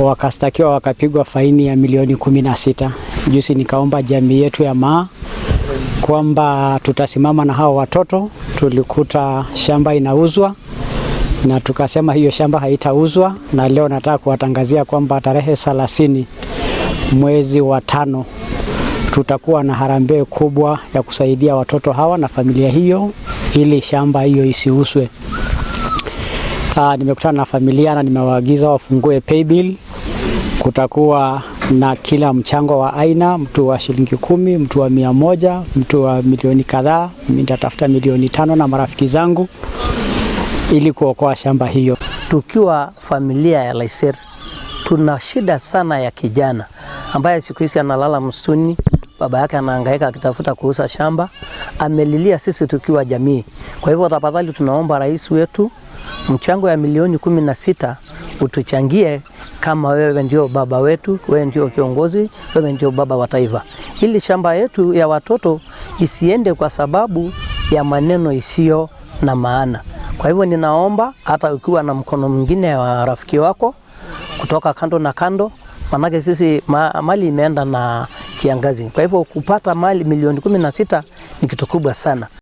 Wakastakiwa wakapigwa faini ya milioni 16. Juzi nikaomba jamii yetu ya Maa kwamba tutasimama na hao watoto. Tulikuta shamba inauzwa na tukasema hiyo shamba haitauzwa, na leo nataka kuwatangazia kwamba tarehe 30 mwezi wa 5 tutakuwa na harambee kubwa ya kusaidia watoto hawa na familia hiyo ili shamba hiyo isiuzwe. Nimekutana na familia na nimewaagiza wafungue paybill. Kutakuwa na kila mchango wa aina, mtu wa shilingi 10, mtu wa 100, mtu wa milioni kadhaa. Mimi nitatafuta milioni 5 na marafiki zangu ili kuokoa shamba hiyo. Tukiwa familia ya Laiser tuna shida sana ya kijana ambaye siku hizi analala msituni, baba yake anahangaika akitafuta kuuza shamba, amelilia sisi tukiwa jamii. Kwa hivyo tafadhali tunaomba rais wetu mchango ya milioni 16 utuchangie, kama wewe ndio baba wetu, wewe ndio kiongozi, wewe ndio baba wa taifa. Ili shamba yetu ya watoto isiende kwa sababu ya maneno isiyo na maana. Kwa hivyo ninaomba hata ukiwa na mkono mwingine wa rafiki wako kutoka kando na kando, manake sisi mali imeenda na kiangazi. Kwa hivyo kupata mali milioni 16 ni kitu kubwa sana.